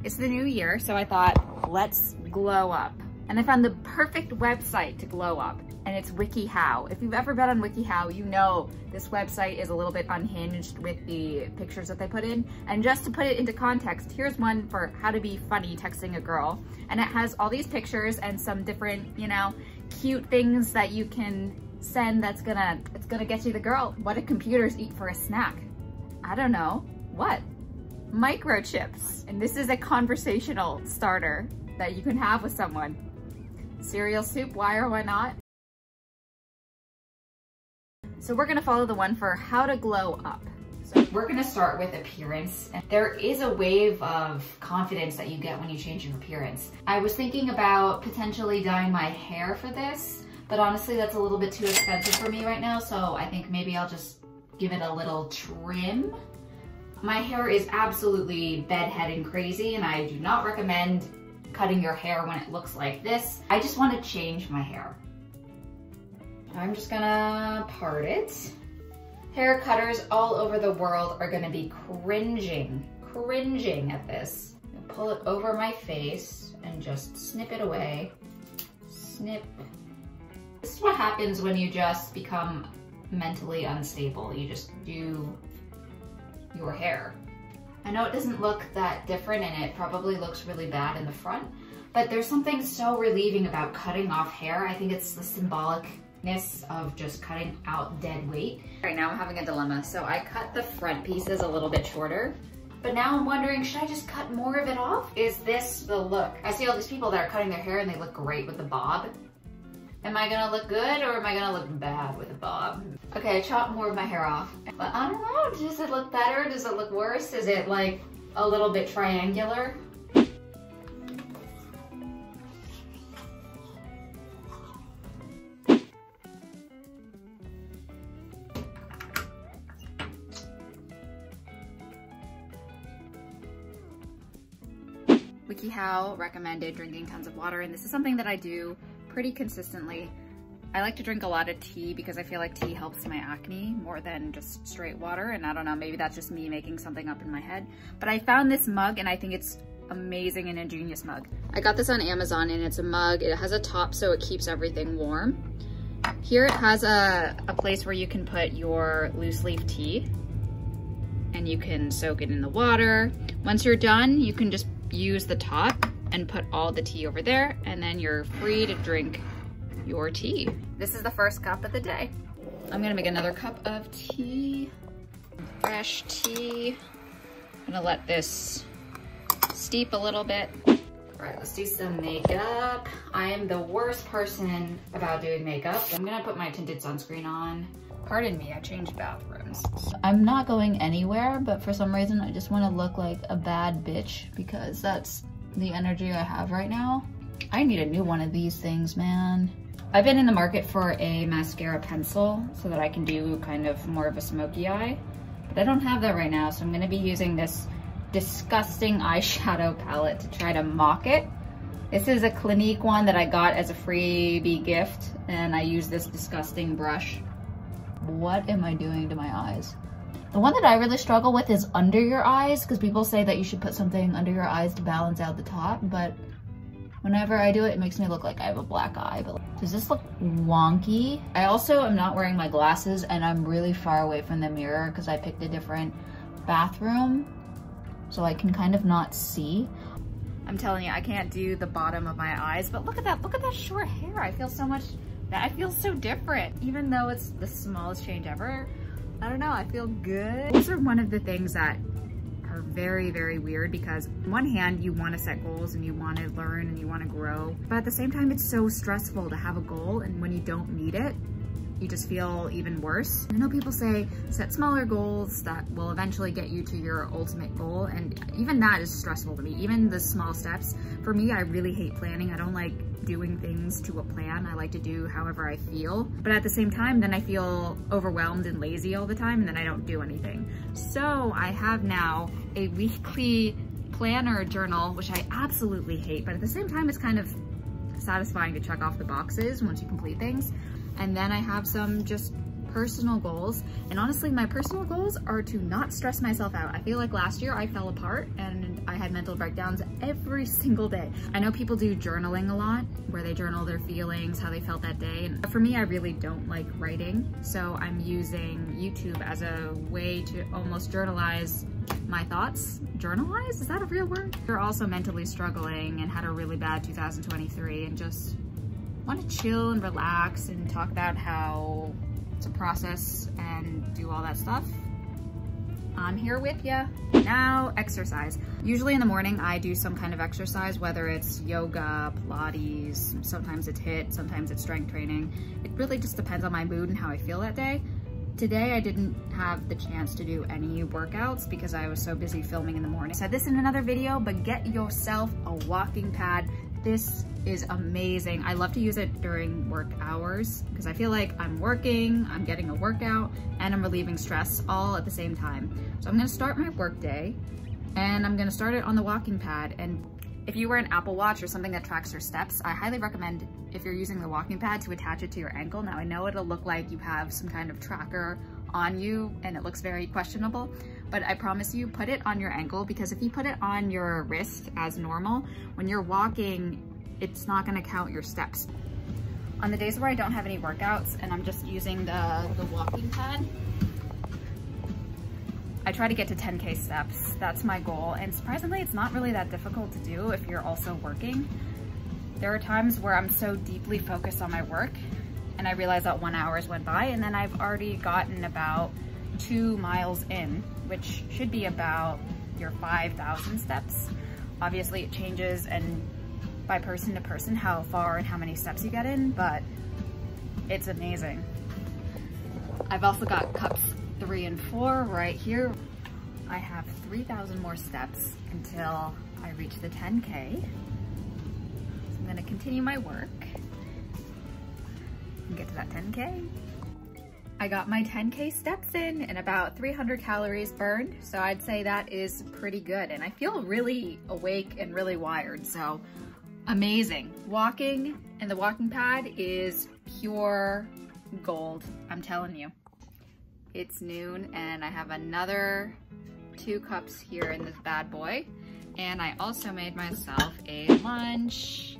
It's the new year, so I thought, let's glow up. And I found the perfect website to glow up, and it's Wikihow. If you've ever been on Wikihow, you know this website is a little bit unhinged with the pictures that they put in. And just to put it into context, here's one for how to be funny texting a girl. And it has all these pictures and some different, you know, cute things that you can send it's gonna get you the girl. What do computers eat for a snack? I don't know. What? Microchips. And this is a conversational starter that you can have with someone. Cereal soup, why or why not? So we're gonna follow the one for how to glow up. So we're gonna start with appearance. And there is a wave of confidence that you get when you change your appearance. I was thinking about potentially dyeing my hair for this, but honestly that's a little bit too expensive for me right now, so I think maybe I'll just give it a little trim. My hair is absolutely bedhead and crazy, and I do not recommend cutting your hair when it looks like this. I just want to change my hair. I'm just gonna part it. Hair cutters all over the world are gonna be cringing at this. Pull it over my face and just snip it away. Snip. This is what happens when you just become mentally unstable. You just do your hair. I know it doesn't look that different and it probably looks really bad in the front, but there's something so relieving about cutting off hair. I think it's the symbolicness of just cutting out dead weight. Right now I'm having a dilemma. So I cut the front pieces a little bit shorter, but now I'm wondering, should I just cut more of it off? Is this the look? I see all these people that are cutting their hair and they look great with the bob. Am I gonna look good or am I gonna look bad with a bob? Okay, I chopped more of my hair off. But I don't know, does it look better? Does it look worse? Is it like a little bit triangular? Wikihow recommended drinking tons of water, and this is something that I do pretty consistently. I like to drink a lot of tea because I feel like tea helps my acne more than just straight water, and I don't know, maybe that's just me making something up in my head. But I found this mug and I think it's amazing and a genius mug. I got this on Amazon and it's a mug. It has a top so it keeps everything warm. Here it has a place where you can put your loose leaf tea and you can soak it in the water. Once you're done, you can just use the top and put all the tea over there, and then you're free to drink your tea. This is the first cup of the day. I'm gonna make another cup of tea, fresh tea. I'm gonna let this steep a little bit. All right, let's do some makeup. I am the worst person about doing makeup. I'm gonna put my tinted sunscreen on. Pardon me, I changed bathrooms. I'm not going anywhere, but for some reason I just wanna look like a bad bitch because that's the energy I have right now. I need a new one of these things, man. I've been in the market for a mascara pencil so that I can do kind of more of a smoky eye, but I don't have that right now, so I'm gonna be using this disgusting eyeshadow palette to try to mock it. This is a Clinique one that I got as a freebie gift, and I use this disgusting brush. What am I doing to my eyes? The one that I really struggle with is under your eyes, because people say that you should put something under your eyes to balance out the top, but whenever I do it, it makes me look like I have a black eye. But does this look wonky? I also am not wearing my glasses and I'm really far away from the mirror because I picked a different bathroom, so I can kind of not see. I'm telling you, I can't do the bottom of my eyes, but look at that short hair. I feel so different. Even though it's the smallest change ever, I don't know, I feel good. These are one of the things that are very, very weird because on one hand, you want to set goals and you want to learn and you want to grow, but at the same time, it's so stressful to have a goal, and when you don't meet it, you just feel even worse. I know people say set smaller goals that will eventually get you to your ultimate goal, and even that is stressful to me, even the small steps. For me, I really hate planning. I don't like doing things to a plan. I like to do however I feel, but at the same time, then I feel overwhelmed and lazy all the time, and then I don't do anything. So I have now a weekly planner journal, which I absolutely hate, but at the same time, it's kind of satisfying to check off the boxes once you complete things. And then I have some just personal goals. And honestly, my personal goals are to not stress myself out. I feel like last year I fell apart and I had mental breakdowns every single day. I know people do journaling a lot, where they journal their feelings, how they felt that day. And for me, I really don't like writing. So I'm using YouTube as a way to almost journalize my thoughts. Journalize? Is that a real word? You're also mentally struggling and had a really bad 2023 and just want to chill and relax and talk about how to process and do all that stuff. I'm here with ya. Now, exercise. Usually in the morning, I do some kind of exercise, whether it's yoga, Pilates, sometimes it's HIIT, sometimes it's strength training. It really just depends on my mood and how I feel that day. Today, I didn't have the chance to do any workouts because I was so busy filming in the morning. I said this in another video, but get yourself a walking pad. This is amazing. I love to use it during work hours because I feel like I'm working, I'm getting a workout, and I'm relieving stress all at the same time. So I'm gonna start my work day and I'm gonna start it on the walking pad. And if you wear an Apple Watch or something that tracks your steps, I highly recommend, if you're using the walking pad, to attach it to your ankle. Now I know it'll look like you have some kind of tracker on you and it looks very questionable, but I promise you, put it on your ankle, because if you put it on your wrist as normal, when you're walking, it's not gonna count your steps. On the days where I don't have any workouts and I'm just using the walking pad, I try to get to 10K steps. That's my goal. And surprisingly, it's not really that difficult to do if you're also working. There are times where I'm so deeply focused on my work and I realize that 1 hour went by and then I've already gotten about 2 miles in, which should be about your 5,000 steps. Obviously it changes and by person to person how far and how many steps you get in, but it's amazing. I've also got cups 3 and 4 right here. I have 3,000 more steps until I reach the 10K. So I'm gonna continue my work and get to that 10K. I got my 10K steps in and about 300 calories burned. So I'd say that is pretty good. And I feel really awake and really wired. So amazing. Walking and the walking pad is pure gold. I'm telling you. It's noon and I have another 2 cups here in this bad boy. And I also made myself a lunch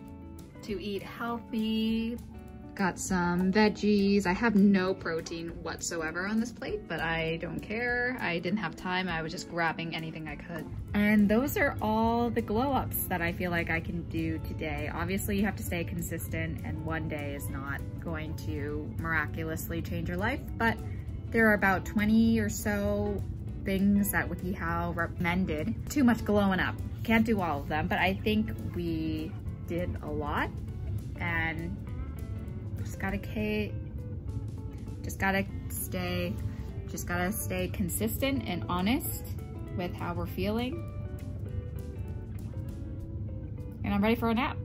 to eat healthy. Got some veggies. I have no protein whatsoever on this plate, but I don't care. I didn't have time. I was just grabbing anything I could. And those are all the glow ups that I feel like I can do today. Obviously you have to stay consistent and one day is not going to miraculously change your life, but there are about 20 or so things that Wikihow recommended. Too much glowing up. Can't do all of them, but I think we did a lot and just gotta stay consistent and honest with how we're feeling. And I'm ready for a nap.